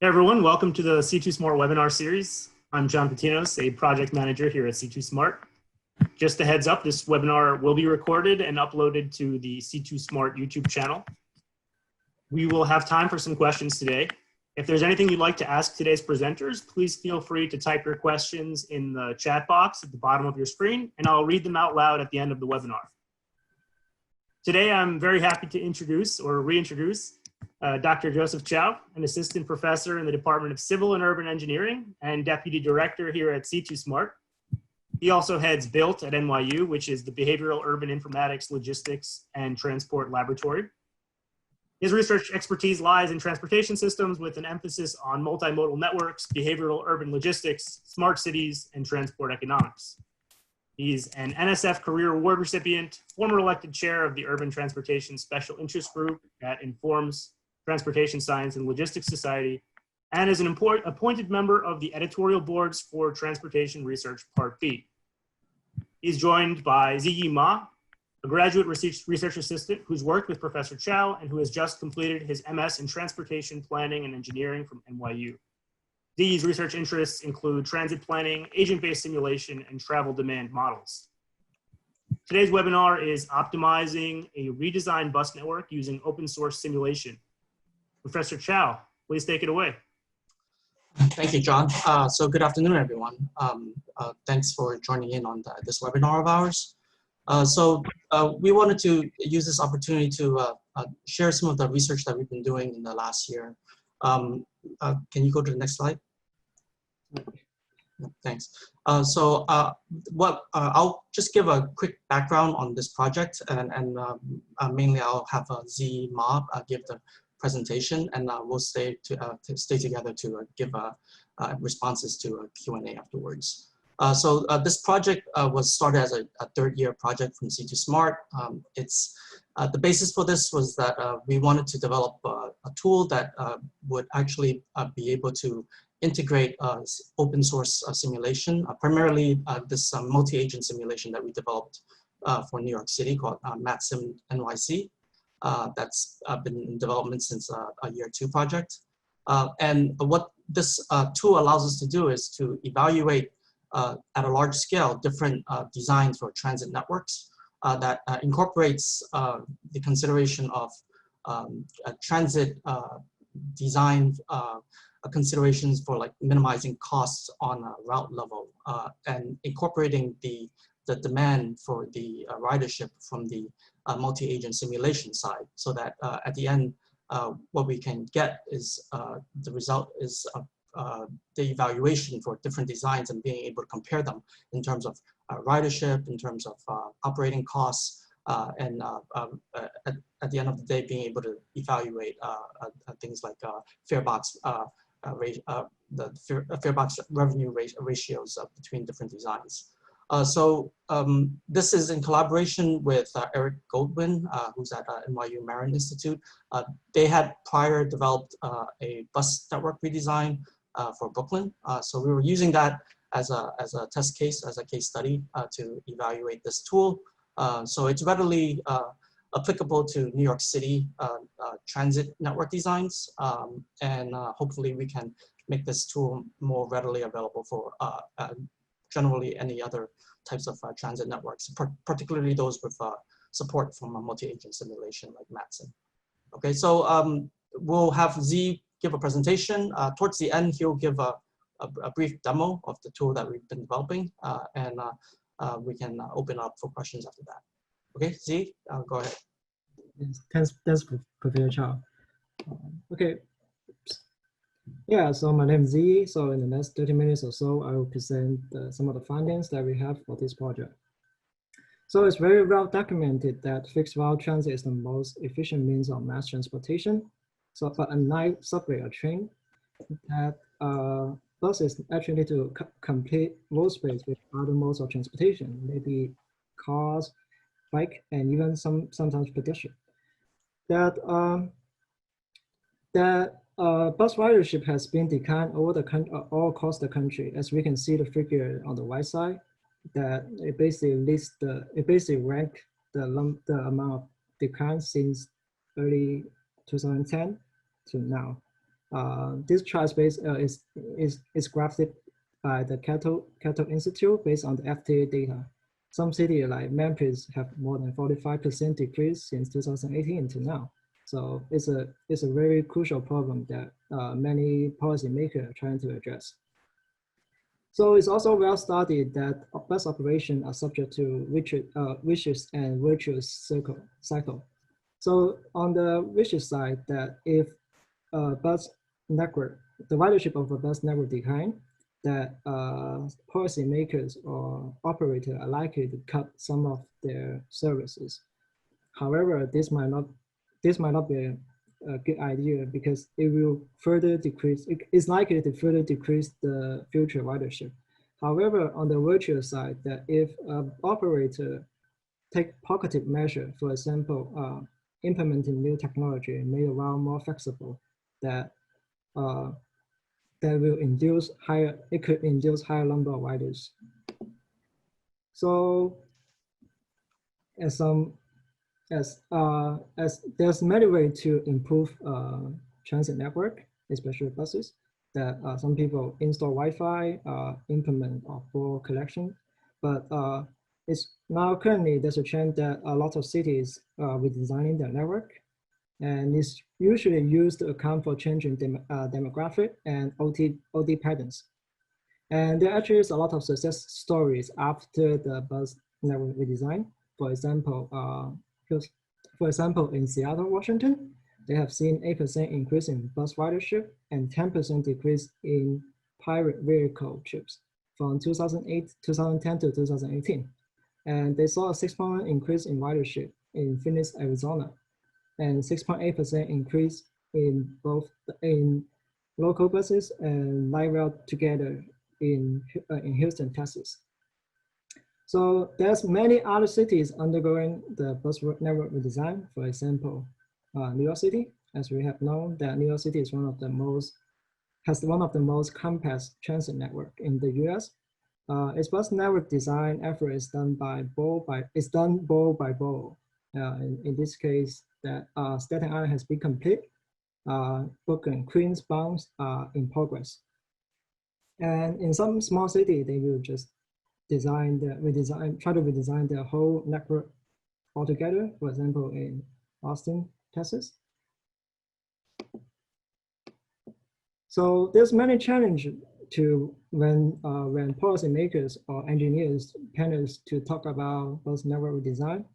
Hey everyone, welcome to the C2 Smart webinar series. I'm John Patinos, a project manager here at C2 Smart. Just a heads up, this webinar will be recorded and uploaded to the C2 Smart YouTube channel. We will have time for some questions today. If there's anything you'd like to ask today's presenters, please feel free to type your questions in the chat box at the bottom of your screen, and I'll read them out loud at the end of the webinar. Today, I'm very happy to introduce or reintroduce Dr. Joseph Chow, an assistant professor in the Department of Civil and Urban Engineering and deputy director here at C2 Smart. He also heads BUILT at NYU, which is the Behavioral Urban Informatics, Logistics, and Transport Laboratory. His research expertise lies in transportation systems with an emphasis on multimodal networks, behavioral urban logistics, smart cities, and transport economics. He's an NSF Career Award recipient, former elected chair of the Urban Transportation Special Interest Group that informs Transportation Science and Logistics Society, and is an appointed member of the editorial boards for Transportation Research Part B. He's joined by Ziyi, a graduate research assistant who's worked with Professor Chow and who has just completed his MS in Transportation Planning and Engineering from NYU. These research interests include transit planning, agent-based simulation, and travel demand models. Today's webinar is optimizing a redesigned bus network using open source simulation. Professor Chow, please take it away. Thank you, John. So good afternoon, everyone. Thanks for joining in on this webinar of ours. We wanted to use this opportunity to share some of the research that we've been doing in the last year. Can you go to the next slide? Thanks. I'll just give a quick background on this project, and mainly I'll have Ziyi give the presentation, and we'll stay together to give responses to Q&A afterwards. This project was started as a third-year project from C2 Smart. The basis for this was that we wanted to develop a tool that would actually be able to integrate open source simulation, primarily this multi-agent simulation that we developed for New York City called MatSim NYC. That's been in development since a year 2 project. And what this tool allows us to do is to evaluate at a large scale different designs for transit networks that incorporates the consideration of transit design considerations for like minimizing costs on a route level and incorporating the demand for the ridership from the multi-agent simulation side, so that at the end, what we can get is the result is the evaluation for different designs and being able to compare them in terms of ridership, in terms of operating costs, and at the end of the day, being able to evaluate things like farebox, the farebox revenue ratios between different designs. This is in collaboration with Eric Goldwyn, who's at NYU Marin Institute. They had prior developed a bus network redesign for Brooklyn. So we were using that as a test case, as a case study to evaluate this tool. So it's readily applicable to New York City transit network designs. And hopefully we can make this tool more readily available for generally any other types of transit networks, particularly those with support from a multi-agent simulation like MatSim. Okay, so we'll have Z give a presentation. Towards the end, he'll give a brief demo of the tool that we've been developing, and we can open up for questions after that. Okay, Z, go ahead. Thanks, Professor Chow. Okay. Yeah, so my name is Ziyi. So in the next 30 minutes or so, I will present some of the findings that we have for this project. So it's very well documented that fixed route transit is the most efficient means of mass transportation. So, but unlike subway or train, that buses actually need to complete road space with other modes of transportation, maybe cars, bike, and even sometimes pedestrian. Bus ridership has been declined all across the country, as we can see the figure on the right side. That it basically rank the amount of decline since early 2010 to now. This chart space is graphed by the Cato Institute based on the FTA data. Some cities like Memphis have more than 45% decrease since 2018 to now. So it's a very crucial problem that many policymakers are trying to address. So it's also well studied that bus operations are subject to vicious and virtuous cycle. So on the vicious side, that if a bus network, the ridership of a bus network decline, that policymakers or operators are likely to cut some of their services. However, this might not be a good idea because it will further decrease, it's likely to further decrease the future ridership. However, on the virtuous side, that if an operator take pocketed measure, for example, implementing new technology, made the route more flexible, that will induce it could induce higher number of riders. So as there's many ways to improve transit network, especially buses, that some people install Wi-Fi, implement off-board collection, but it's now currently there's a trend that a lot of cities redesigning their network, and it's usually used to account for changing demographic and OD patterns. And there actually is a lot of success stories after the bus network redesign. For example, in Seattle, Washington, they have seen 8% increase in bus ridership and 10% decrease in private vehicle trips from 2010 to 2018. And they saw a 6.1% increase in ridership in Phoenix, Arizona, and 6.8% increase in both in local buses and light rail together in Houston, Texas. So there's many other cities undergoing the bus network redesign. For example, New York City, as we have known, that New York City is has one of the most complex transit network in the US. Its bus network design effort is done borough by borough. In this case, that Staten Island has been complete. Brooklyn, Queens, Bronx are in progress. And in some small city, they will just try to redesign the whole network altogether. For example, in Austin, Texas. So there's many challenges to when policymakers or engineers planners to talk about bus network redesign.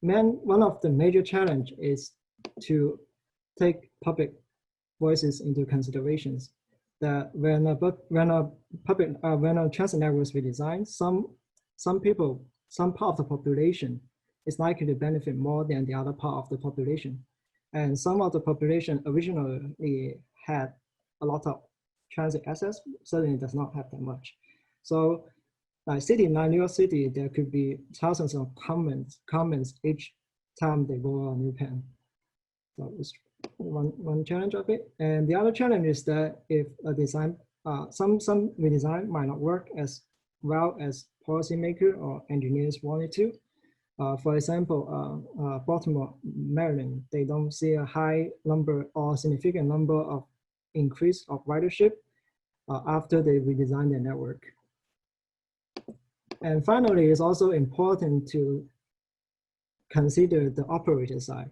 One of the major challenge is to take public voices into considerations. That when a transit network is redesigned, some part of the population is likely to benefit more than the other part of the population, and some of the population originally had a lot of transit access, certainly does not have that much. So, like city like New York City, there could be thousands of comments each time they roll a new pen. So it's one challenge of it. And the other challenge is that if a design, some redesign might not work as well as policymaker or engineers wanted to. For example, Baltimore, Maryland, they don't see a high number or significant number of increase of ridership after they redesign their network. And finally, it's also important to consider the operator side,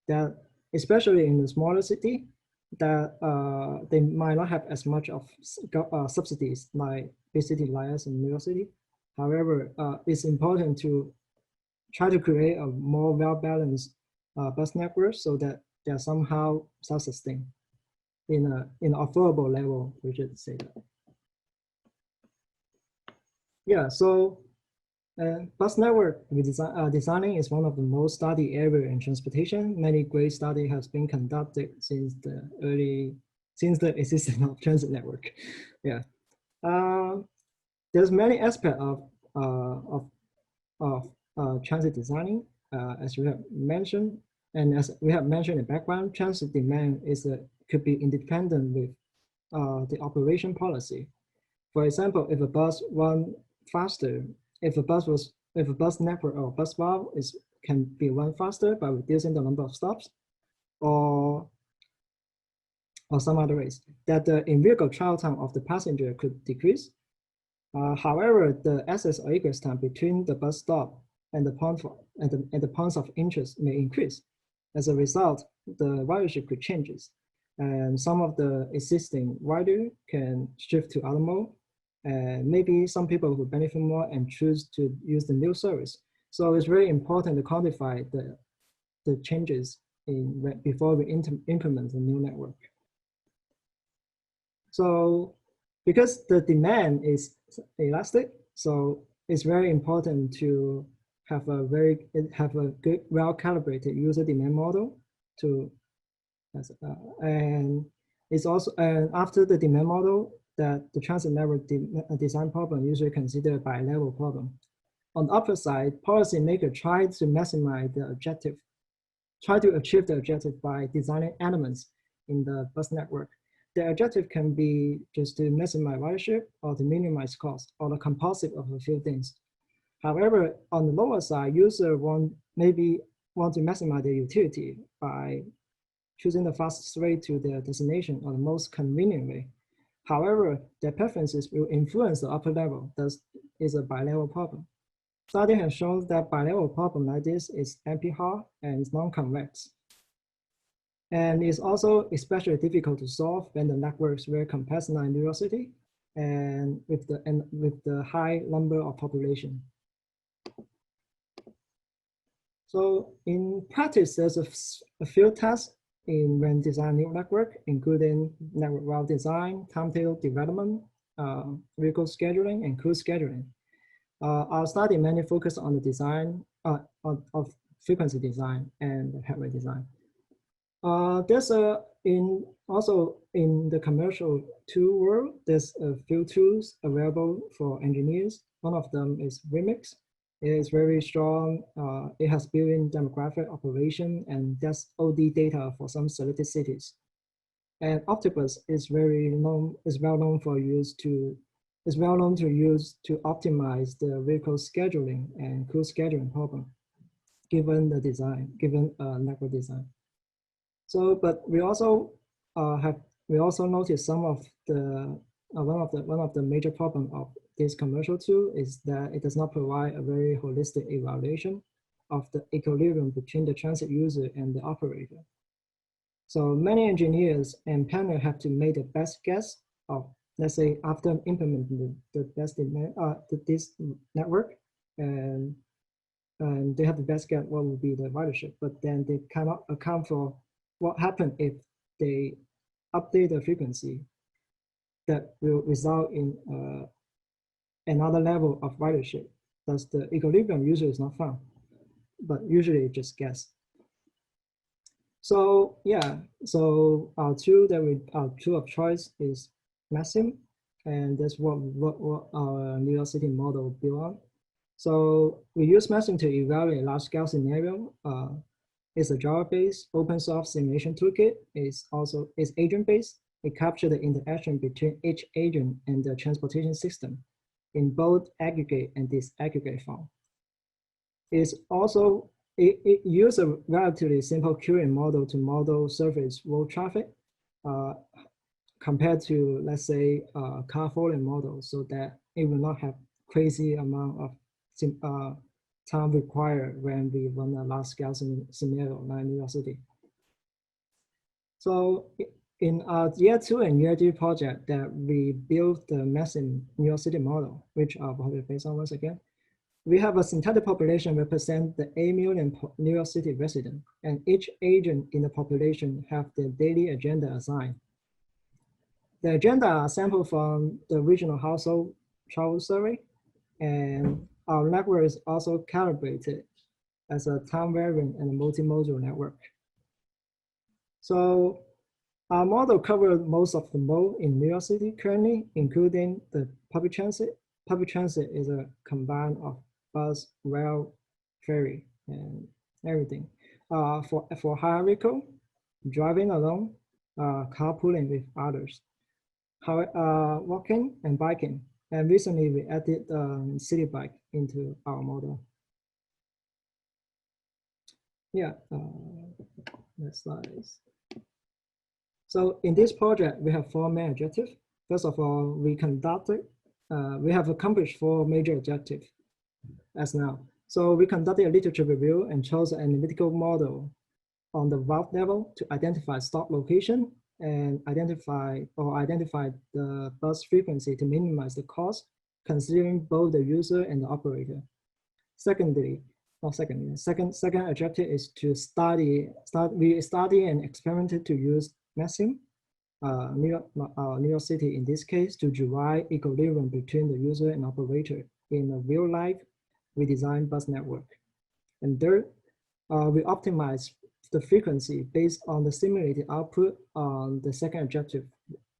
that especially in the smaller city, that they might not have as much of subsidies like big cities like us in New York City. However, it's important to try to create a more well-balanced bus network so that they're somehow self-sustained in an affordable level, we should say that. Yeah, so bus network designing is one of the most studied area in transportation. Many great study has been conducted since the existence of transit network. Yeah, there's many aspects of transit designing, as we have mentioned, and as we have mentioned in the background, transit demand could be independent with the operation policy. For example, if a bus run faster, if a bus network or bus route can be run faster by reducing the number of stops, or or some other ways, that the in-vehicle travel time of the passenger could decrease. However, the access or egress time between the bus stop and the points of interest may increase. As a result, the ridership could changes, and some of the existing rider can shift to other mode, and maybe some people who benefit more and choose to use the new service. So it's very important to quantify the changes before we implement the new network. So because the demand is elastic, so it's very important to have a good, well-calibrated user demand model and it's also, and after the demand model, that the transit network design problem usually considered a bi-level problem. On the upper side, policymakers try to maximize the objective, try to achieve the objective by designing elements in the bus network. The objective can be just to maximize ridership or to minimize cost, or the composite of a few things. However, on the lower side, users maybe want to maximize their utility by choosing the fastest way to their destination or the most convenient way. However, their preferences will influence the upper level, thus is a bi-level problem. Study has shown that bi-level problem like this is NP-hard and is non-convex. And it's also especially difficult to solve when the network is very complex in New York City and with the high number of population. So in practice, there's a few tasks when designing new network, including network route design, timetable development, vehicle scheduling, and crew scheduling. Our study mainly focused on the design of frequency design and hardware design. There's also in the commercial tool world, there's a few tools available for engineers. One of them is Remix. It is very strong. It has built-in demographic operation and that's OD data for some selected cities. And Octopus is well known to use to optimize the vehicle scheduling and crew scheduling problem, given the design, given network design. So, but we also noticed some of the one of the major problem of this commercial tool is that it does not provide a very holistic evaluation of the equilibrium between the transit user and the operator. So many engineers and planners have to make the best guess of, let's say, after implementing this network, and they have the best guess what will be the ridership, but then they cannot account for what happened if they update the frequency that will result in another level of ridership. Thus, the equilibrium usually is not found, but usually just guess. So yeah, so our tool of choice is Maxim, and that's what our New York City model built on. So we use Maxim to evaluate large-scale scenario. It's a Java-based open source simulation toolkit. It's agent-based. It captures the interaction between each agent and the transportation system in both aggregate and disaggregate form. It uses a relatively simple queuing model to model surface road traffic compared to, let's say, car following model, so that it will not have crazy amount of time required when we run a large-scale scenario like New York City. So in our year 2 and year 3 project that we built the Maxim New York City model, which I'll probably based on once again, we have a synthetic population represent the 8 million New York City residents, and each agent in the population have the daily agenda assigned. The agenda are sampled from the regional household travel survey, and our network is also calibrated as a time variant and a multimodal network. So our model covers most of the mode in New York City currently, including the public transit. Public transit is a combine of bus, rail, ferry, and everything. For hierarchical, driving alone, carpooling with others, walking and biking. And recently we added city bike into our model. Yeah, next slide. So in this project, we have 4 main objectives. First of all, we have accomplished 4 major objectives as now. So we conducted a literature review and chose an analytical model on the route level to identify stop location and identify the bus frequency to minimize the cost, considering both the user and the operator. Second objective is to study and experimented to use Maxim, New York City in this case, to derive equilibrium between the user and operator in a real-life redesigned bus network. And third, we optimize the frequency based on the simulated output on the second objective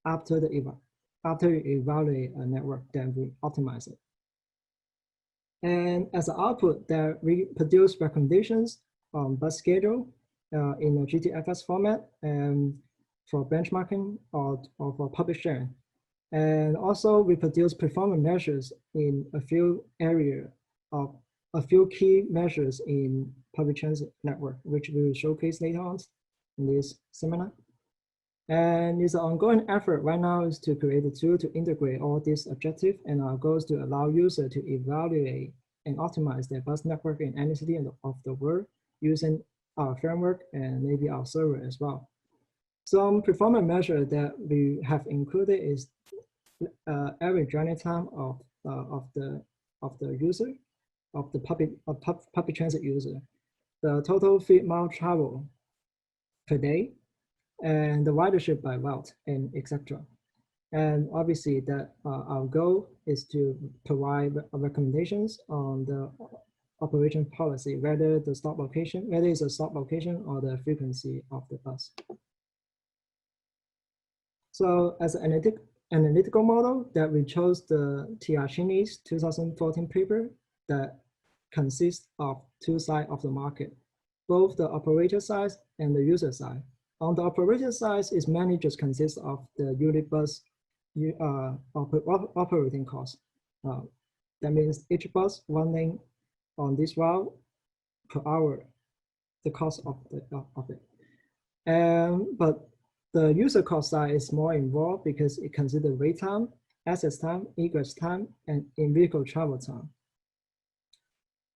after we evaluate a network, then we optimize it. And as an output, that we produce recommendations on bus schedule in a GTFS format and for benchmarking or for public sharing. And also we produce performance measures in a few areas of a few key measures in public transit network, which we will showcase later on in this seminar. And it's an ongoing effort right now is to create a tool to integrate all these objectives, and our goal is to allow users to evaluate and optimize their bus network in any city of the world using our framework and maybe our server as well. Some performance measure that we have included is average journey time of the user, of the public transit user, the total fleet mile travel per day, and the ridership by route, and etc. And obviously that our goal is to provide recommendations on the operation policy, whether it's a stop location or the frequency of the bus. So as an analytical model that we chose the Tiachini's 2014 paper that consists of 2 sides of the market, both the operator side and the user side. On the operator side, it mainly just consists of the unit bus operating cost. That means each bus running on this route per hour, the cost of it. But the user cost side is more involved because it considers wait time, access time, egress time, and in-vehicle travel time.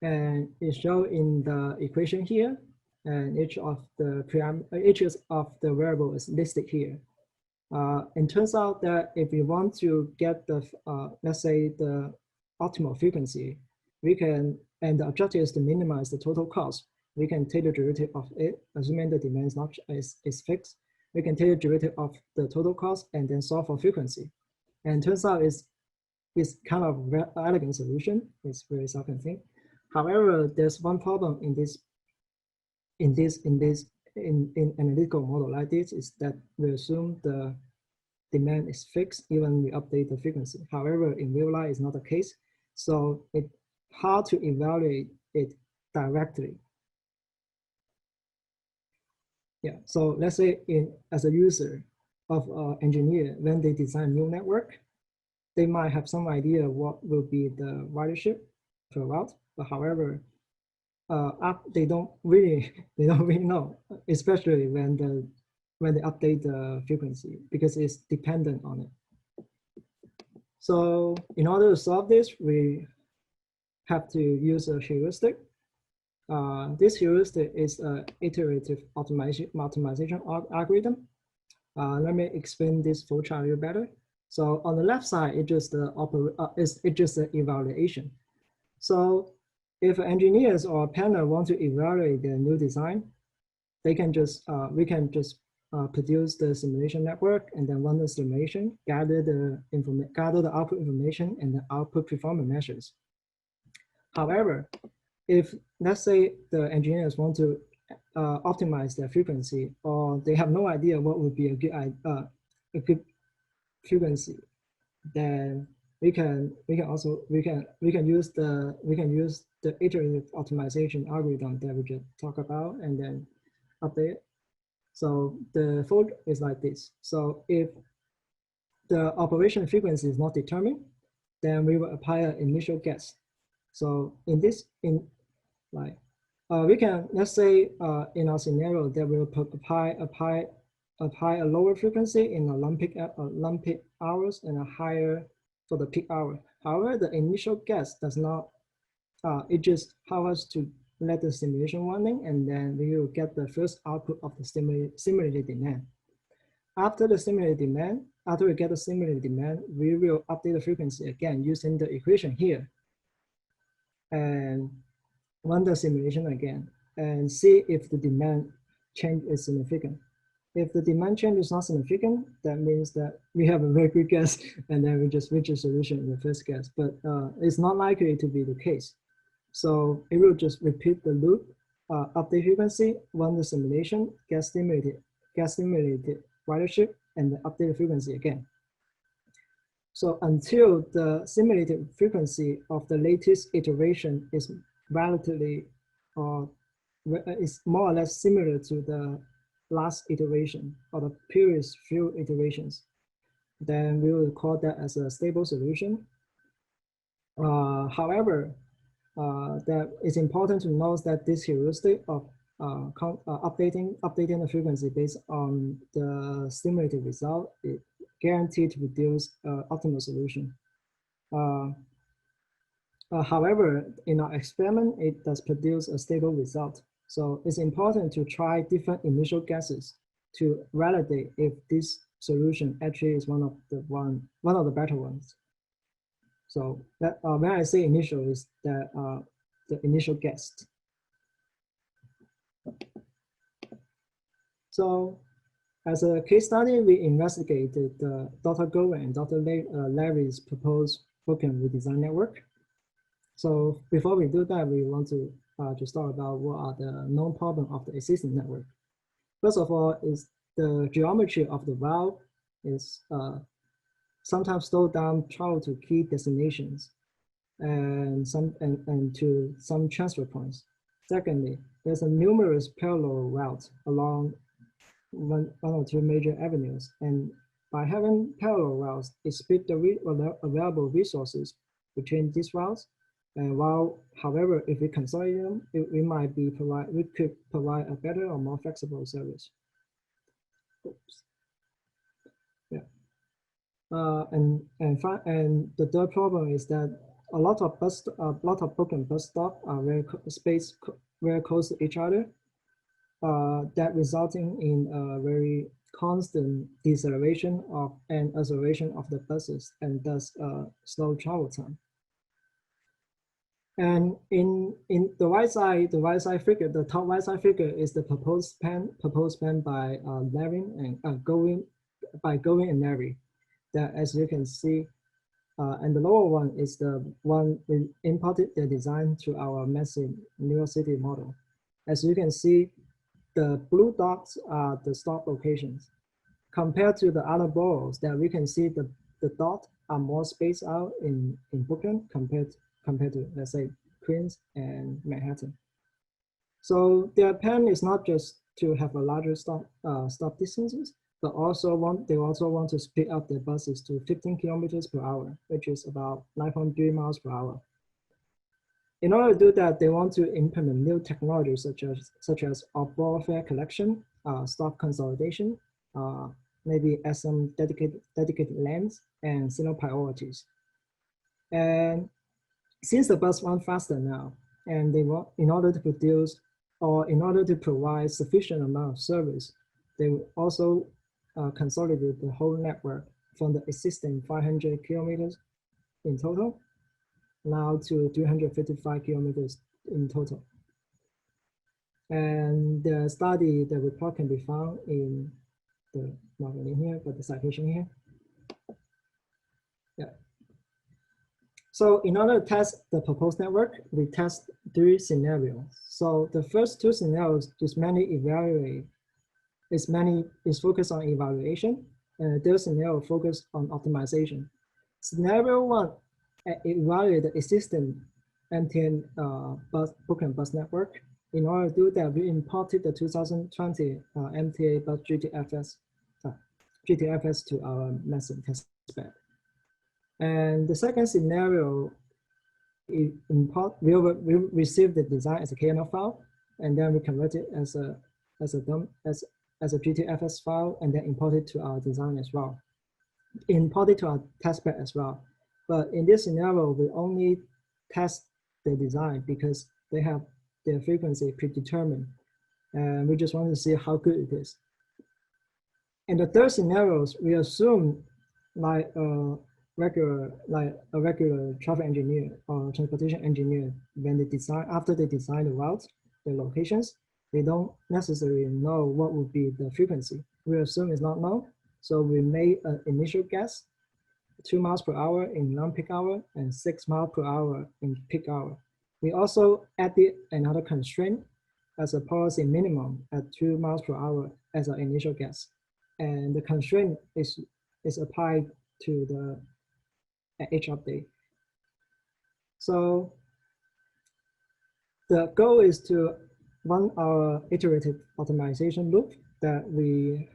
And it's shown in the equation here, and each of the variable is listed here. It turns out that if we want to get the, let's say the optimal frequency, we can, and the objective is to minimize the total cost. We can take the derivative of it, assuming the demand is fixed. We can take the derivative of the total cost and then solve for frequency. And it turns out it's kind of an elegant solution. It's very self-contained. However, there's one problem in analytical model like this is that we assume the demand is fixed even we update the frequency. However, in real life, it's not the case. So it's hard to evaluate it directly. Yeah, so let's say as a user of engineer, when they design new network, they might have some idea what will be the ridership per route. But however, they don't really know, especially when they update the frequency, because it's dependent on it. So in order to solve this, we have to use a heuristic. This heuristic is an iterative optimization algorithm. Let me explain this flowchart a little better. So on the left side, it's just the evaluation. So if engineers or a panel want to evaluate their new design, they can just produce the simulation network and then run the simulation, gather the output information and the output performance measures. However, if let's say the engineers want to optimize their frequency, or they have no idea what would be a good frequency, then we can use the iterative optimization algorithm that we just talked about and then update it. So the flow is like this. So if the operation frequency is not determined, then we will apply an initial guess. So we can, let's say in our scenario that we will apply apply a lower frequency in a lump peak hours and a higher for the peak hour. However, the initial guess does not, it just allows us to let the simulation running, and then we will get the first output of the simulated demand. After the simulated demand, after we get the simulated demand, we will update the frequency again using the equation here and run the simulation again and see if the demand change is significant. If the demand change is not significant, that means that we have a very good guess, and then we just reach a solution in the first guess. But it's not likely to be the case. So it will just repeat the loop, update frequency, run the simulation, get stimulated ridership, and then update the frequency again. So until the simulated frequency of the latest iteration is relatively, is more or less similar to the last iteration or the previous few iterations, then we will call that as a stable solution. However, that it's important to note that this heuristic of updating the frequency based on the stimulated result is guaranteed to produce optimal solution. However, in our experiment, it does produce a stable result. So it's important to try different initial guesses to validate if this solution actually is one of the better ones. So that when I say initial is that the initial guess. So as a case study, we investigated Dr. Go and Dr. Larry's proposed broken redesign network. So before we do that, we want to just talk about what are the known problems of the existing network. First of all, is the geometry of the valve is sometimes slow down travel to key destinations and to some transfer points. Secondly, there's a numerous parallel routes along one or two major avenues, and by having parallel routes, it split the available resources between these routes. And while, however, if we consolidate them, we could provide a better or more flexible service. Oops. Yeah. And the third problem is that a lot of broken bus stops are very close to each other, that resulting in a very constant deceleration and acceleration of the buses, and thus slow travel time. And in the right side figure, the top right side figure is the proposed plan by Larry and Going and Larry. That, as you can see, and the lower one is the one we imported the design to our massive New York City model. As you can see, the blue dots are the stop locations. Compared to the other boroughs, that we can see the dots are more spaced out in Brooklyn compared to, let's say, Queens and Manhattan. So their plan is not just to have a larger stop distances, but they also want to speed up their buses to 15 kilometers per hour, which is about 9.3 miles per hour. In order to do that, they want to implement new technologies such as off-board fare collection, stop consolidation, maybe add some dedicated lanes and signal priorities. And since the bus run faster now, and they want, in order to provide sufficient amount of service, they will also consolidate the whole network from the existing 500 kilometers in total now to 355 kilometers in total. And the report can be found in the, not in here, but the citation here. Yeah. So in order to test the proposed network, we test 3 scenarios. So the first 2 scenarios is focused on evaluation, and the third scenario focused on optimization. Scenario 1 evaluate the existing MTN Brooklyn bus network. In order to do that, we imported the 2020 MTA bus GTFS to our massive test bed. And the second scenario, we receive the design as a KML file, and then we convert it as as a GTFS file and then import it to our design as well. Import it to our testbed as well. But in this scenario, we only test the design because they have their frequency predetermined. And we just want to see how good it is. In the third scenarios, we assume like a regular traffic engineer or transportation engineer, when they design, after they design the routes, the locations, they don't necessarily know what would be the frequency. We assume it's not known. So we made an initial guess, 2 miles per hour in non-peak hour and 6 miles per hour in peak hour. We also added another constraint as a policy minimum at 2 miles per hour as our initial guess. And the constraint is applied to the at each update. So the goal is to run our iterative optimization loop that we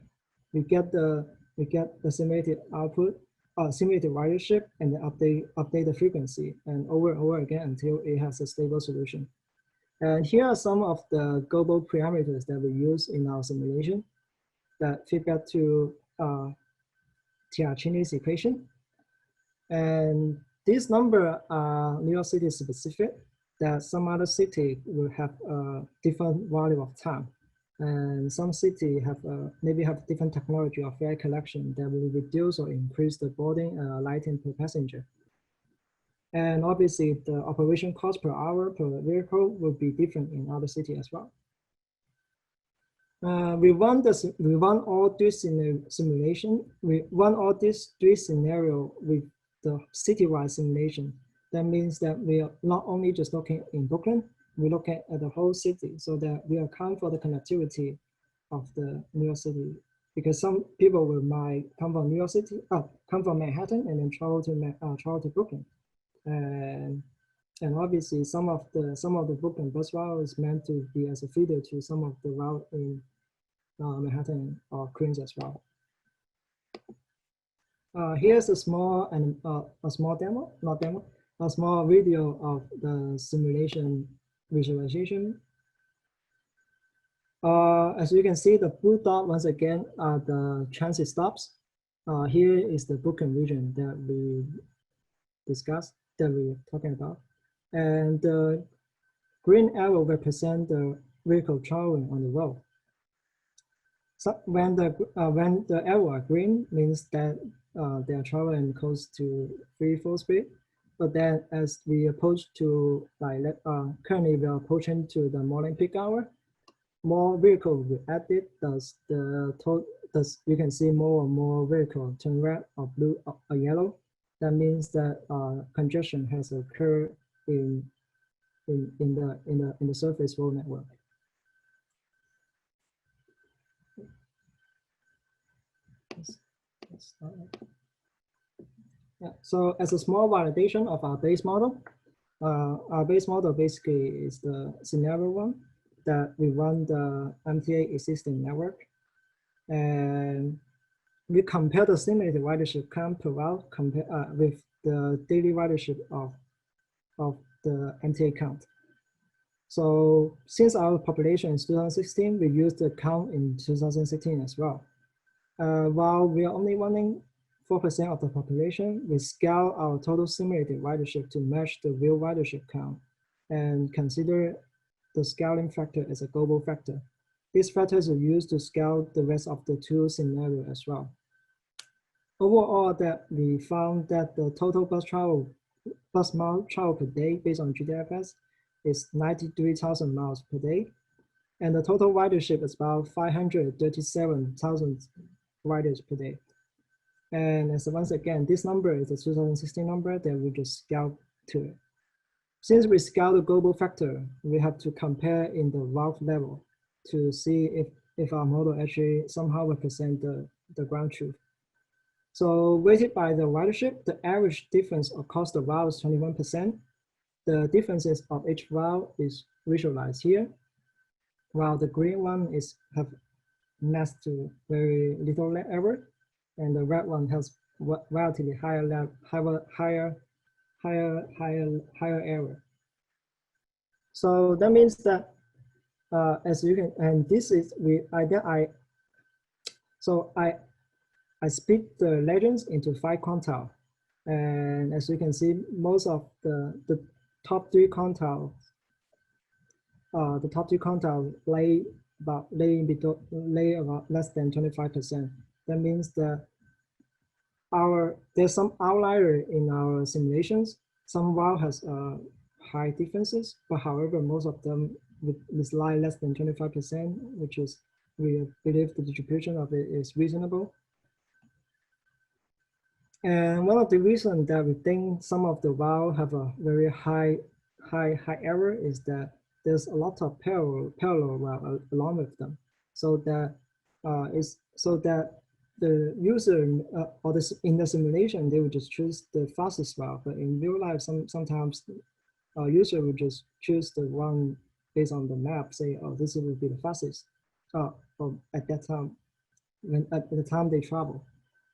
get the simulated output, simulated ridership, and then update the frequency and over again until it has a stable solution. And here are some of the global parameters that we use in our simulation that fit back to Tiacchini's equation. And these numbers are New York City specific, that some other city will have a different value of time. And some city have maybe have different technology of fare collection that will reduce or increase the boarding lighting per passenger. And obviously the operation cost per hour per vehicle will be different in other cities as well. We run all this simulation. We run all these 3 scenarios with the citywide simulation. That means that we are not only just looking in Brooklyn, we look at the whole city so that we account for the connectivity of the New York City. Because some people might come from New York City, come from Manhattan and then travel to Brooklyn. And obviously some of the Brooklyn bus route is meant to be as a feeder to some of the route in Manhattan or Queens as well. Here's a small video of the simulation visualization. As you can see, the blue dot once again are the transit stops. Here is the Brooklyn region that we discussed, that we're talking about, and the green arrow represent the vehicle traveling on the road. So when the arrow are green, means that they are traveling close to 3-4 speed. But then as we approach to currently we are approaching to the morning peak hour, more vehicles will be added. Thus you can see more and more vehicles turn red or blue or yellow. That means that congestion has occurred in the surface road network. Yeah, so as a small validation of our base model, our base model basically is the scenario one that we run the MTA existing network, and we compare the simulated ridership count per route with the daily ridership of the MTA count. So since our population is 2016, we used the count in 2016 as well. While we are only running 4% of the population, we scale our total simulated ridership to match the real ridership count and consider the scaling factor as a global factor. These factors are used to scale the rest of the 2 scenarios as well. Overall, that we found that the total bus mile travel per day based on GTFS is 93,000 miles per day. And the total ridership is about 537,000 riders per day. And as once again, this number is a 2016 number that we just scaled to it. Since we scale the global factor, we have to compare in the route level to see if our model actually somehow represent the ground truth. So weighted by the ridership, the average difference across the route is 21%. The differences of each route is visualized here, while the green one have mass to very little error, and the red one has relatively higher error. So that means that as you can, and this is I So I split the legends into 5 quantile. And as you can see, most of the top 3 quantiles, lay about less than 25%. That means that there's some outlier in our simulations. Some WOW has high differences, but however, most of them lie less than 25%, which is, we believe the distribution of it is reasonable. And one of the reasons that we think some of the WOW have a very high error is that there's a lot of parallel WOW along with them, so that the user or in the simulation they would just choose the fastest WOW, but in real life sometimes a user would just choose the one based on the map, say, oh, this will be the fastest at that time, at the time they travel.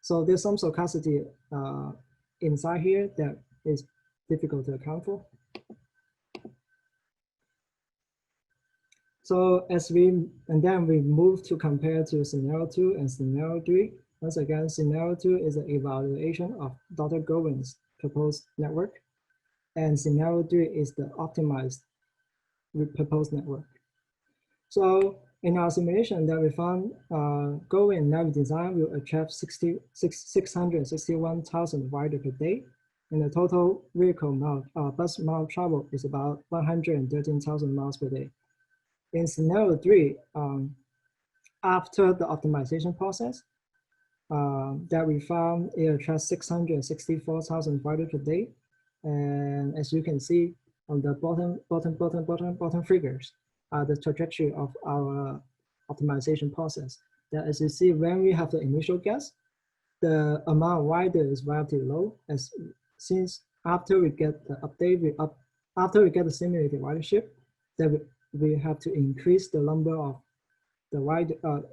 So there's some stochasticity inside here that is difficult to account for. So then we move to compare to scenario 2 and scenario 3. Once again, scenario 2 is an evaluation of Dr. Govin's proposed network, and scenario 3 is the optimized proposed network. So in our simulation that we found, Govin Redesign will achieve 661,000 rider per day, and the total vehicle bus mile travel is about 113,000 miles per day. In scenario 3, after the optimization process, that we found it attracts 664,000 rider per day, and as you can see on the bottom figures, the trajectory of our optimization process. That as you see, when we have the initial guess, the amount of rider is relatively low, since after we get the update, after we get the simulated ridership, that we have to increase the number of the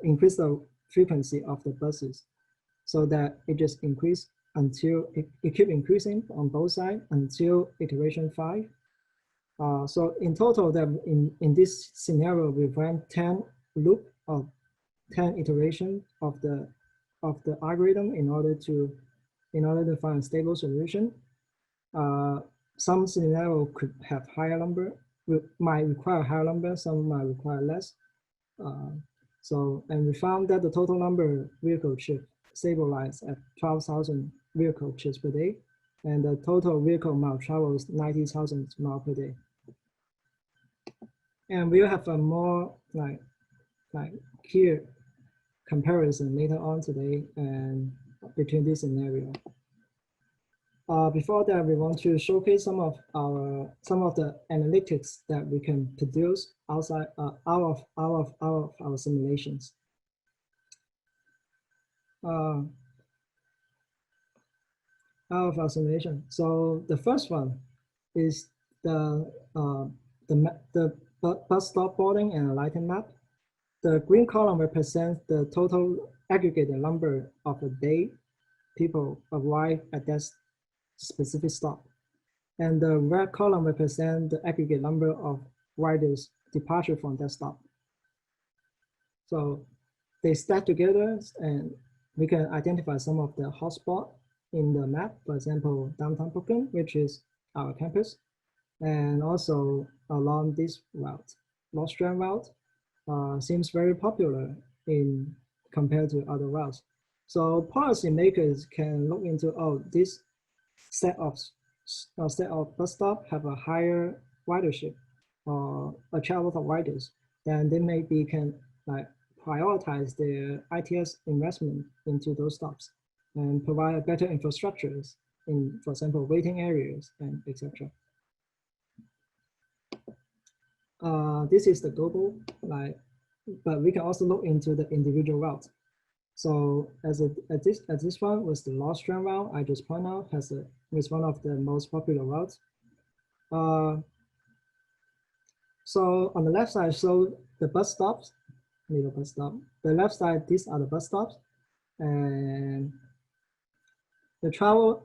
increase the frequency of the buses, so that it just increase until it keep increasing on both sides until iteration 5. So in total, that in this scenario, we ran 10 loop of 10 iteration of the algorithm in order to find a stable solution. Some scenario could have higher number, might require higher number, some might require less. And we found that the total number of vehicle trips stabilized at 12,000 vehicle trips per day, and the total vehicle mile travel is 90,000 miles per day. And we'll have a more like clear comparison later on today and between this scenario. Before that, we want to showcase some of the analytics that we can produce outside out of our simulations. Out of our simulation. So the first one is the bus stop boarding and alighting map. The green column represents the total aggregated number of a day people arrive at that specific stop. And the red column represents the aggregate number of riders departure from that stop. So they stack together and we can identify some of the hotspots in the map, for example, downtown Brooklyn, which is our campus, and also along this route. Lost Strand route seems very popular compared to other routes. So policymakers can look into, oh, this set of bus stop have a higher ridership or attract a lot of riders, then they maybe can prioritize their ITS investment into those stops and provide better infrastructures in, for example, waiting areas and etc. This is the global, but we can also look into the individual routes. So as this one was the Lost Strand route, I just point out was one of the most popular routes. So on the left side, show the bus stops, little bus stop. The left side, these are the bus stops, and they travel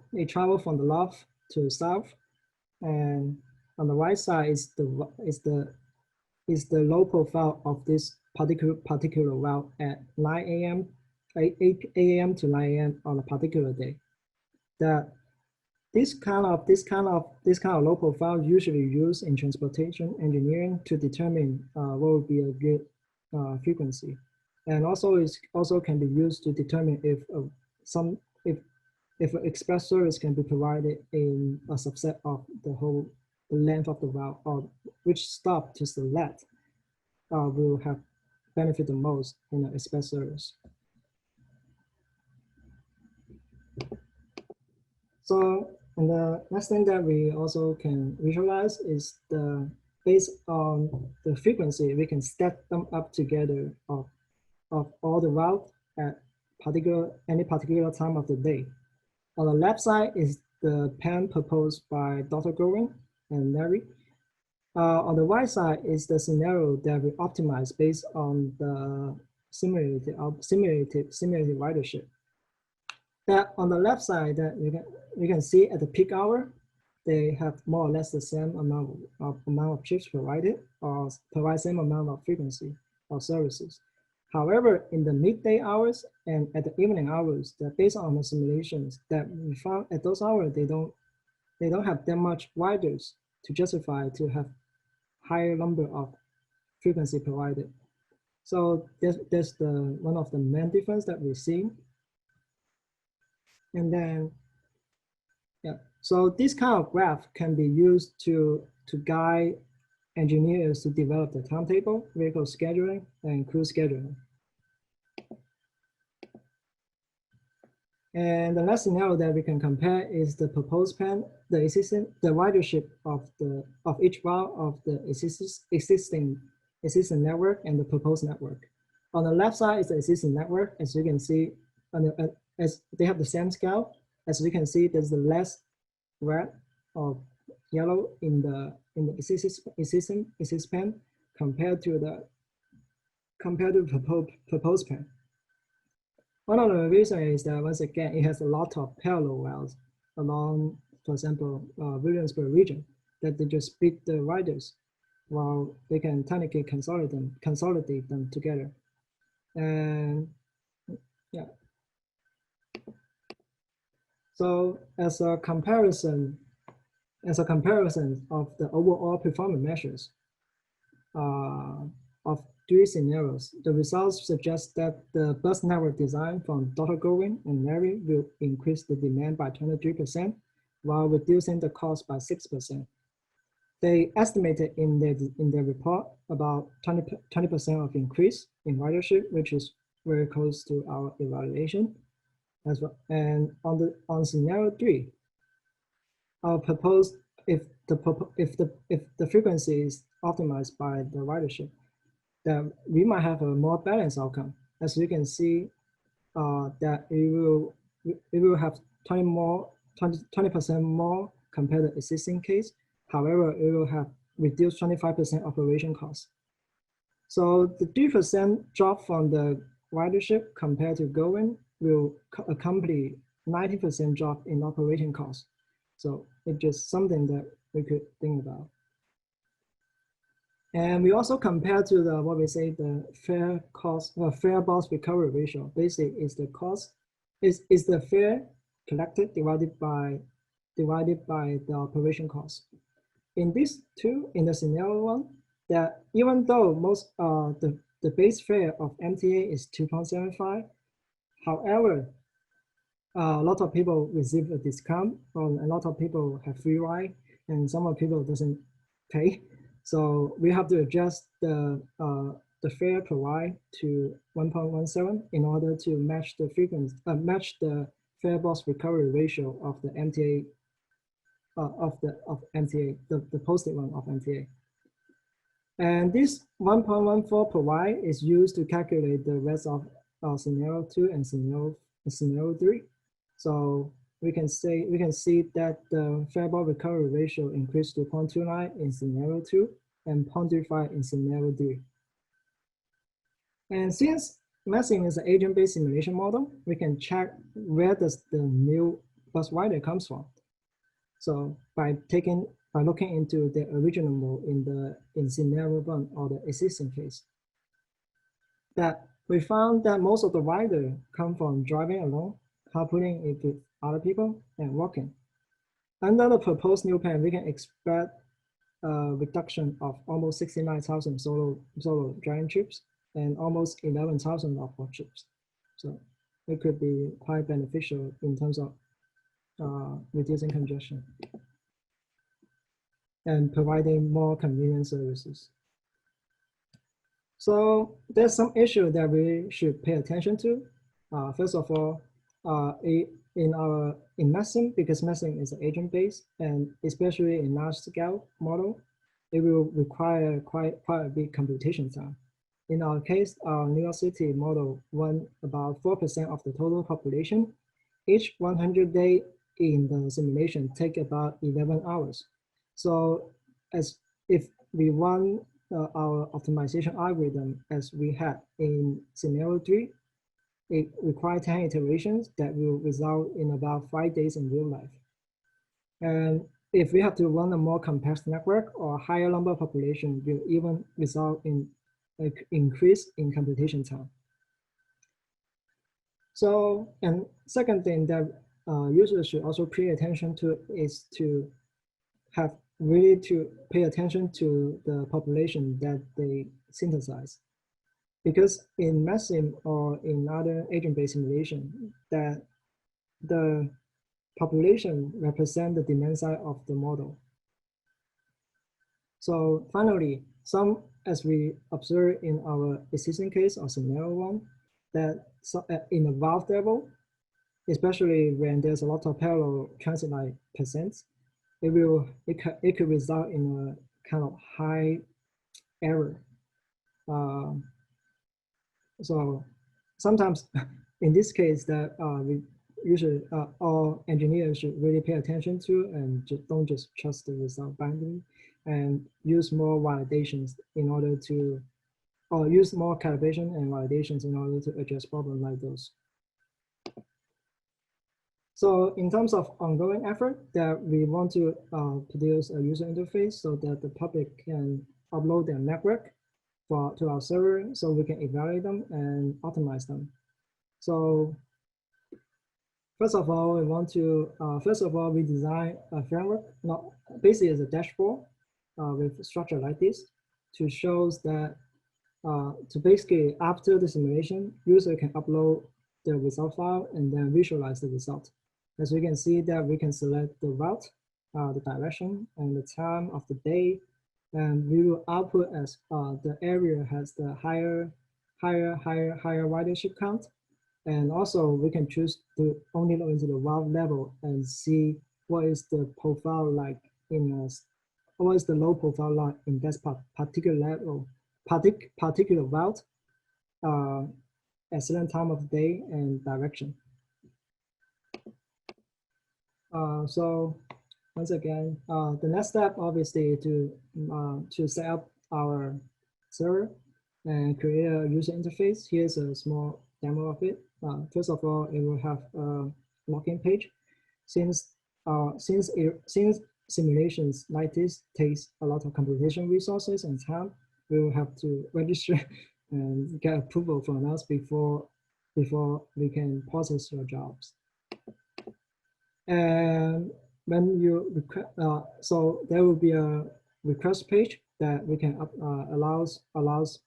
from the north to the south, and on the right side is the low profile of this particular route at 9 a.m. 8 a.m. to 9 a.m. on a particular day. That this kind of low profile usually used in transportation engineering to determine what would be a good frequency, and also can be used to determine if if an express service can be provided in a subset of the length of the route, or which stop to select will have benefit the most in an express service. So, and the next thing that we also can visualize is based on the frequency, we can stack them up together of all the route at any particular time of the day. On the left side is the plan proposed by Dr. Gorin and Larry. On the right side is the scenario that we optimize based on the simulated ridership. That on the left side, that we can see at the peak hour, they have more or less the same amount of trips provided, or provide same amount of frequency of services. However, in the midday hours and at the evening hours, that based on the simulations that we found at those hours, they don't have that much riders to justify to have higher number of frequency provided. So that's one of the main difference that we see. And then, yeah, so this kind of graph can be used to guide engineers to develop the timetable, vehicle scheduling, and crew scheduling. And the last scenario that we can compare is the proposed plan, the ridership of each route of the existing network and the proposed network. On the left side is the existing network, as you can see, as they have the same scale. As you can see, there's the less red or yellow in the existing plan compared to the proposed plan. One of the reasons is that, once again, it has a lot of parallel routes along, for example, Williamsburg region, that they just split the riders while they can technically consolidate them together. And yeah. So as a comparison of the overall performance measures of 3 scenarios, the results suggest that the bus network design from Dr. Gorin and Larry will increase the demand by 23% while reducing the cost by 6%. They estimated in their report about 20% of increase in ridership, which is very close to our evaluation as well. And on scenario 3, our proposed, if the frequency is optimized by the ridership, that we might have a more balanced outcome. As you can see, that it will have 20% more compared to the existing case. However, it will have reduced 25% operation costs. So the 3% drop from the ridership compared to Gorin will accompany 90% drop in operation costs. So it's just something that we could think about. And we also compare to the fare box recovery ratio. Basically, is the cost is the fare collected divided by the operation cost. In this two, in the scenario 1, that even though most the base fare of MTA is 2.75, however, a lot of people receive a discount, a lot of people have free ride, and some of people doesn't pay. So we have to adjust the fare provided to 1.17 in order to match the frequency, match the fare box recovery ratio of the MTA, of MTA, the posted one of MTA. And this 1.14 provide is used to calculate the rest of scenario 2 and scenario 3. So we can see that the fare box recovery ratio increased to 0.29 in scenario 2 and 0.35 in scenario 3. And since Messing is an agent-based simulation model, we can check where does the new bus rider comes from. So by looking into the original mode in scenario 1 or the existing case, that we found that most of the riders come from driving alone, carpooling with other people, and walking. Under the proposed new plan, we can expect a reduction of almost 69,000 solo driving trips and almost 11,000 off-road trips. So it could be quite beneficial in terms of reducing congestion and providing more convenient services. So there's some issue that we should pay attention to. First of all, in messing, because messing is agent-based, and especially in large-scale model, it will require quite a big computation time. In our case, our New York City model won about 4% of the total population. Each 100 days in the simulation take about 11 hours. So if we run our optimization algorithm as we had in scenario 3, it requires 10 iterations that will result in about 5 days in real life. And if we have to run a more complex network or higher number of population, will even result in an increase in computation time. So, and second thing that users should also pay attention to is to pay attention to the population that they synthesize. Because in messing or in other agent-based simulation, that the population represent the demand side of the model. So finally, as we observe in our existing case or scenario 1, that in the valve level, especially when there's a lot of parallel transit line percents, it could result in a kind of high error. So sometimes in this case that we usually all engineers should really pay attention to, and don't just trust the result blindly, and use more validations in order to, or use more calibration and validations in order to address problems like those. So in terms of ongoing effort, that we want to produce a user interface so that the public can upload their network to our server, so we can evaluate them and optimize them. So first of all, we want to redesign a framework, basically as a dashboard with structure like this, to show that to basically after the simulation, user can upload the result file and then visualize the result. As we can see that we can select the route, the direction, and the time of the day, and we will output as the area has the higher ridership count. And also we can choose to only look into the route level and see what is the profile like what is the low profile like in that particular level, particular route at certain time of the day and direction. So once again, the next step obviously to set up our server and create a user interface. Here's a small demo of it. First of all, it will have a login page. Since simulations like this takes a lot of computation resources and time, we will have to register and get approval from us before we can process your jobs. And when you request, so there will be a request page that we can allows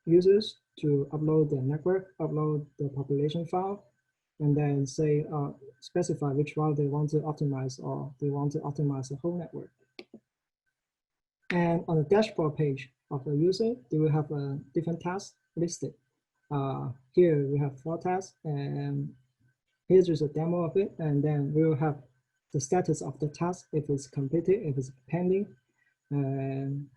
users to upload their network, upload the population file, and then say specify which route they want to optimize, or they want to optimize the whole network. And on the dashboard page of the user, they will have a different tasks listed. Here we have 4 tasks, and here's just a demo of it, and then we will have the status of the task, if it's completed, if it's pending, and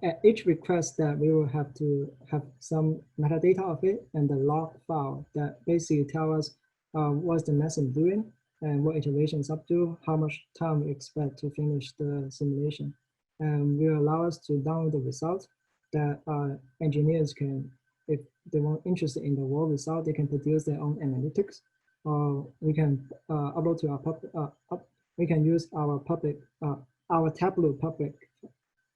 at each request that we will have to have some metadata of it and the log file that basically tell us what's the message doing and what iteration is up to, how much time we expect to finish the simulation. And will allow us to download the result that engineers can, if they want interested in the raw result, they can produce their own analytics. Or we can upload to our public, we can use our public, our Tableau public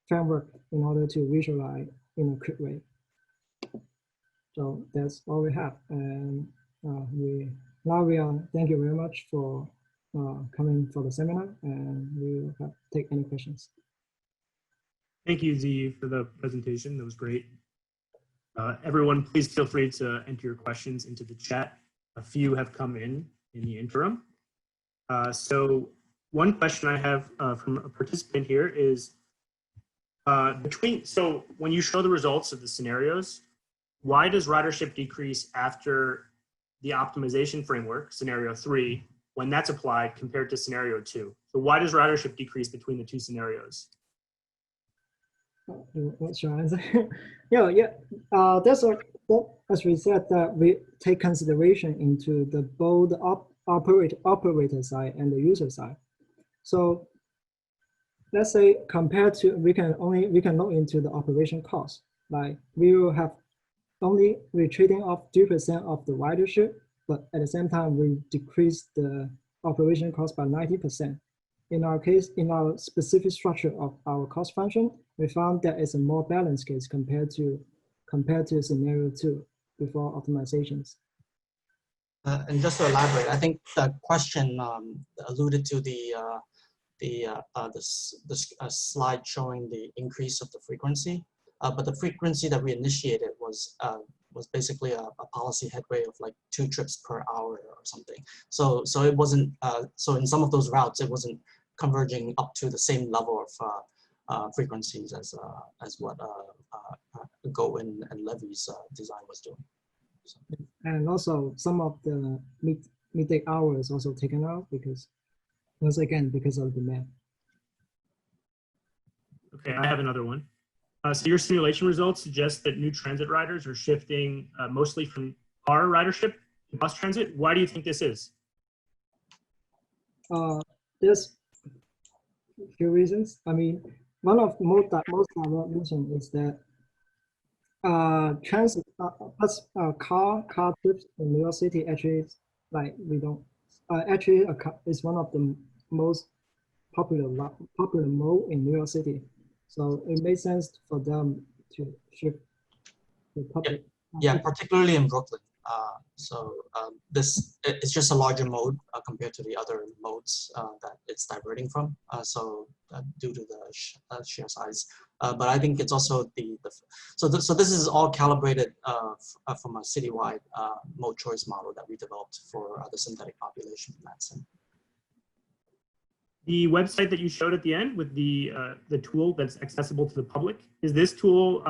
framework in order to visualize in a quick way. So that's all we have. And thank you very much for coming for the seminar, and we will take any questions. Thank you, Ziyi, for the presentation. That was great. Everyone, please feel free to enter your questions into the chat. A few have come in the interim. So one question I have from a participant here is, so when you show the results of the scenarios, why does ridership decrease after the optimization framework, scenario 3, when that's applied compared to scenario 2? So why does ridership decrease between the two scenarios? What's your answer? That's what, as we said, that we take consideration into both the operator side and the user side. So let's say compared to, we can look into the operation cost. Like we will have we're trading off 3% of the ridership, but at the same time we decrease the operation cost by 90%. In our case, in our specific structure of our cost function, we found that it's a more balanced case compared to scenario 2 before optimizations. And just to elaborate, I think the question alluded to the slide showing the increase of the frequency, but the frequency that we initiated was basically a policy headway of like 2 trips per hour or something. So it wasn't. So in some of those routes, it wasn't converging up to the same level of frequencies as what Go and Levy's design was doing. So. And also some of the midday hours also taken out because, once again, because of demand. Okay, I have another one. So your simulation results suggest that new transit riders are shifting mostly from car ridership to bus transit. Why do you think this is? There's a few reasons. I mean, one of the most direct reason is that transit car trips in New York City actually is one of the most popular mode in New York City. So it makes sense for them to shift the public. Yeah, particularly in Brooklyn. This it's just a larger mode compared to the other modes that it's diverting from. Due to the sheer size, but I think it's also so this is all calibrated from a citywide mode choice model that we developed for the synthetic population in that sense. The website that you showed at the end with the tool that's accessible to the public, is this tool,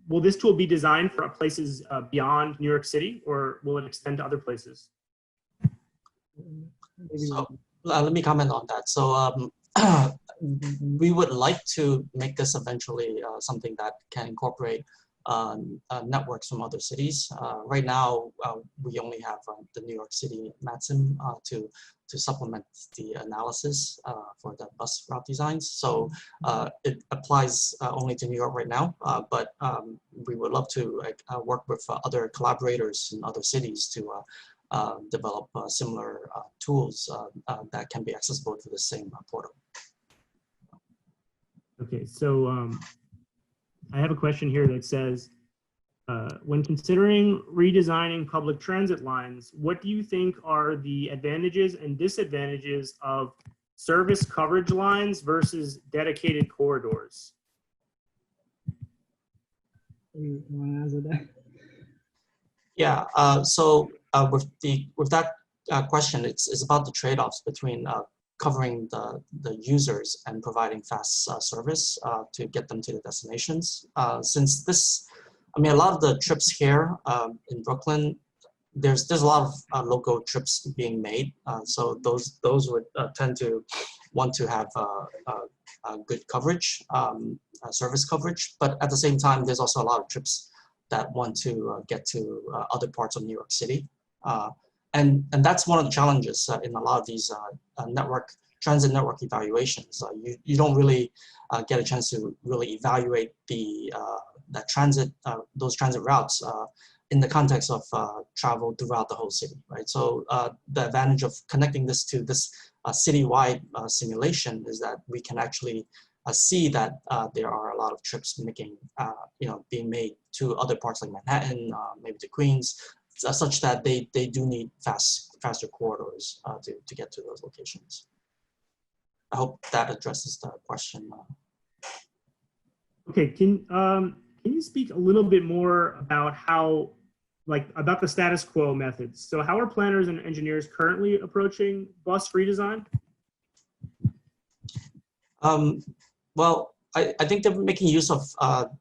will this tool be designed for places beyond New York City, or will it extend to other places? So let me comment on that. So we would like to make this eventually something that can incorporate networks from other cities. Right now, we only have the New York City MATSIM to supplement the analysis for the bus route designs. So it applies only to New York right now, but we would love to work with other collaborators in other cities to develop similar tools that can be accessible to the same portal. Okay, so I have a question here that says, when considering redesigning public transit lines, what do you think are the advantages and disadvantages of service coverage lines versus dedicated corridors? You want to answer that? Yeah, with that question, it's about the trade-offs between covering the users and providing fast service to get them to the destinations. Since this, I mean, a lot of the trips here in Brooklyn, there's a lot of local trips being made. So those would tend to want to have good coverage, service coverage. But at the same time, there's also a lot of trips that want to get to other parts of New York City. And that's one of the challenges in a lot of these transit network evaluations. You don't really get a chance to really evaluate those transit routes in the context of travel throughout the whole city, right? So the advantage of connecting this to this citywide simulation is that we can actually see that there are a lot of trips being made to other parts like Manhattan, maybe to Queens, such that they do need faster corridors to get to those locations. I hope that addresses the question. Okay, can you speak a little bit more about about the status quo methods? So how are planners and engineers currently approaching bus redesign? Well, I think they're making use of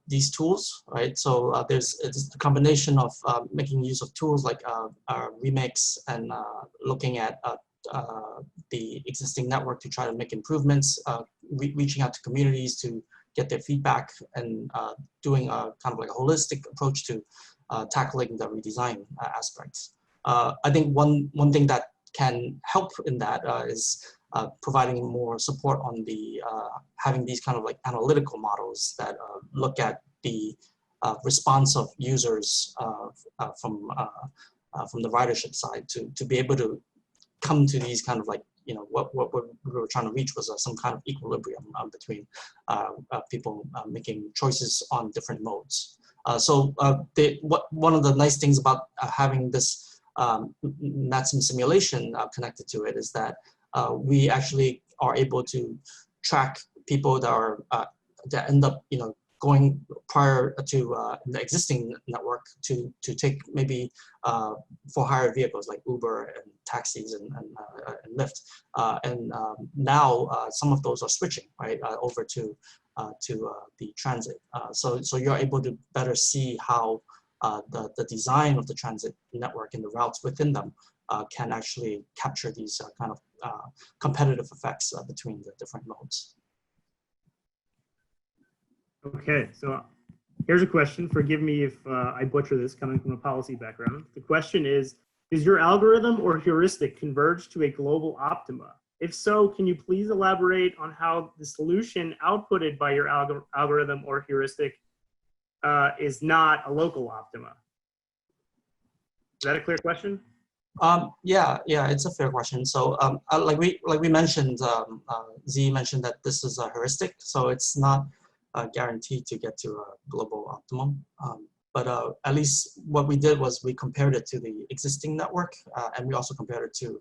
these tools, right? So it's a combination of making use of tools like Remix and looking at the existing network to try to make improvements, reaching out to communities to get their feedback, and doing a kind of like a holistic approach to tackling the redesign aspects. I think one thing that can help in that is providing more support on the having these kind of like analytical models that look at the response of users from the ridership side to be able to come to these kind of like, what we were trying to reach was some kind of equilibrium between people making choices on different modes. One of the nice things about having this MATSIM simulation connected to it is that we actually are able to track people that are that end up going prior to the existing network to take maybe for hire vehicles like Uber and taxis and Lyft, and now some of those are switching over to the transit. So you're able to better see how the design of the transit network and the routes within them can actually capture these kind of competitive effects between the different modes. Okay, so here's a question. Forgive me if I butcher this coming from a policy background. The question is your algorithm or heuristic converge to a global optima? If so, can you please elaborate on how the solution outputted by your algorithm or heuristic is not a local optima? Is that a clear question? Yeah, it's a fair question. So like we mentioned, Ziyi mentioned that this is a heuristic, so it's not guaranteed to get to a global optimum. But at least what we did was we compared it to the existing network, and we also compared it to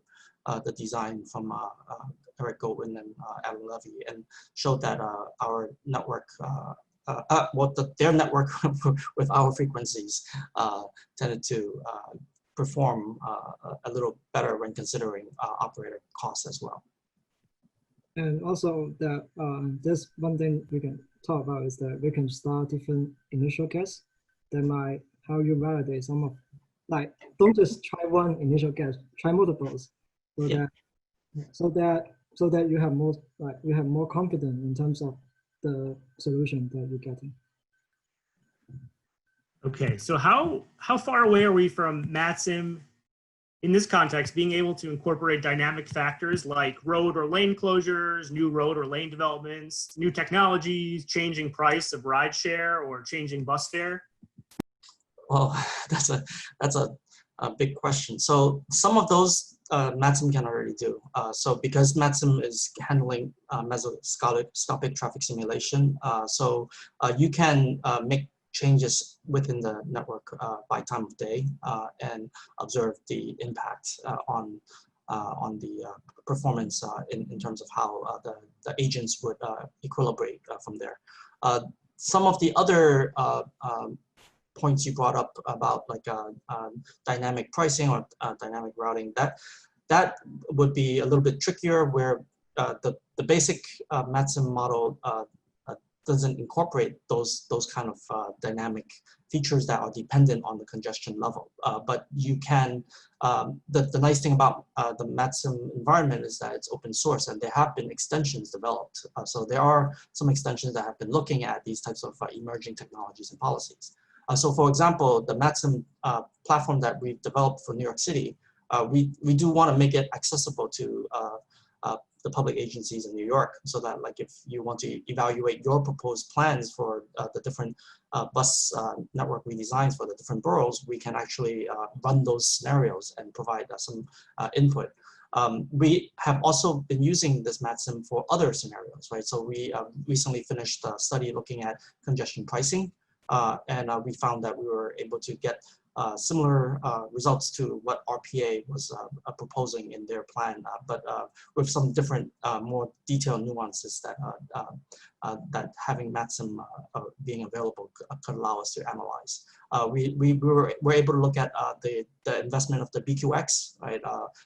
the design from Eric Goldwyn and Alan Levy, and showed that our network, their network with our frequencies tended to perform a little better when considering operator costs as well. And also that there's one thing we can talk about is that we can start different initial guess that might how you validate some of, like, don't just try one initial guess, try multiples, so that you have more confidence in terms of the solution that you're getting. Okay, so how far away are we from MATSIM in this context being able to incorporate dynamic factors like road or lane closures, new road or lane developments, new technologies, changing price of rideshare or changing bus fare? Well, that's a big question. So some of those MATSIM can already do. So because MATSIM is handling mesoscopic traffic simulation, so you can make changes within the network by time of day and observe the impact on the performance in terms of how the agents would equilibrate from there. Some of the other points you brought up about like dynamic pricing or dynamic routing, that would be a little bit trickier, where the basic MATSIM model doesn't incorporate those kind of dynamic features that are dependent on the congestion level. But you can, the nice thing about the MATSIM environment is that it's open source, and there have been extensions developed. So there are some extensions that have been looking at these types of emerging technologies and policies. So for example, the MATSIM platform that we've developed for New York City, we do want to make it accessible to the public agencies in New York, so that like if you want to evaluate your proposed plans for the different bus network redesigns for the different boroughs, we can actually run those scenarios and provide some input. We have also been using this MatSim for other scenarios, right? So we recently finished a study looking at congestion pricing, and we found that we were able to get similar results to what RPA was proposing in their plan, but with some different, more detailed nuances that that having MatSim being available could allow us to analyze. We were able to look at the investment of the BQX, right?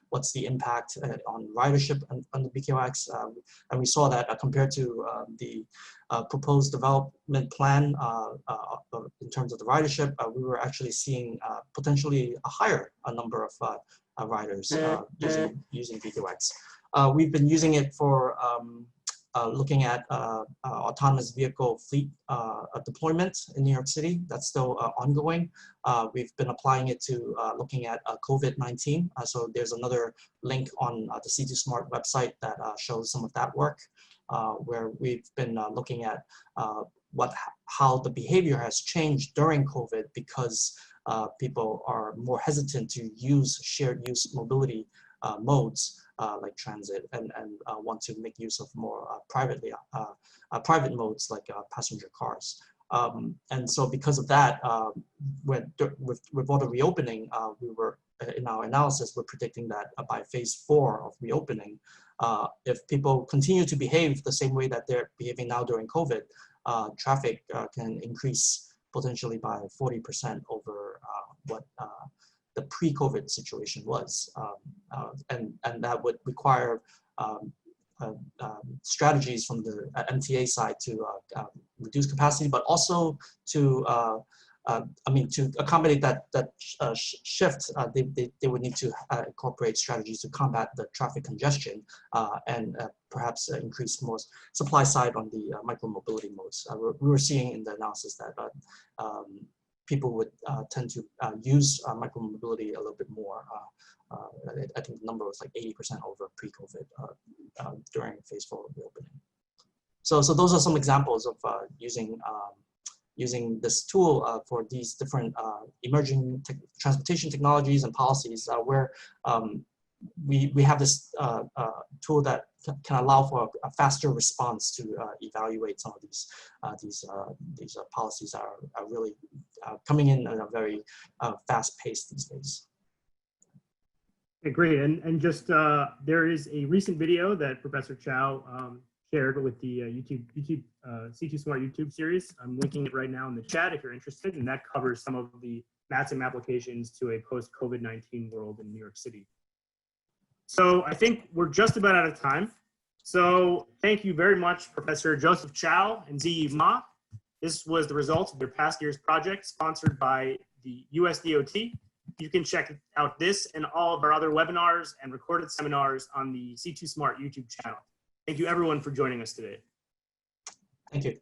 What's the impact on ridership on the BQX? And we saw that compared to the proposed development plan in terms of the ridership, we were actually seeing potentially a higher number of riders using BQX. We've been using it for looking at autonomous vehicle fleet deployment in New York City. That's still ongoing. We've been applying it to looking at COVID-19. So there's another link on the C2 Smart website that shows some of that work, where we've been looking at how the behavior has changed during COVID because people are more hesitant to use shared use mobility modes like transit and want to make use of more private modes like passenger cars. And so because of that, with all the reopening, we were in our analysis, we're predicting that by phase 4 of reopening, if people continue to behave the same way that they're behaving now during COVID, traffic can increase potentially by 40% over what the pre-COVID situation was, and that would require strategies from the MTA side to reduce capacity, but also to to accommodate that shift, they would need to incorporate strategies to combat the traffic congestion and perhaps increase more supply side on the micromobility modes. We were seeing in the analysis that people would tend to use micromobility a little bit more. I think the number was like 80% over pre-COVID during phase 4 reopening. So those are some examples of using this tool for these different emerging transportation technologies and policies, where we have this tool that can allow for a faster response to evaluate some of these policies are really coming in at a very fast pace these days. Okay, great. And just there is a recent video that Professor Chow shared with the C2 Smart YouTube series. I'm linking it right now in the chat if you're interested, and that covers some of the MatSim applications to a post-COVID-19 world in New York City. So I think we're just about out of time. So thank you very much, Professor Joseph Chow and Ziyi Ma. This was the result of their past year's project sponsored by the US DOT. You can check out this and all of our other webinars and recorded seminars on the C2 Smart YouTube channel. Thank you everyone for joining us today. Thank you.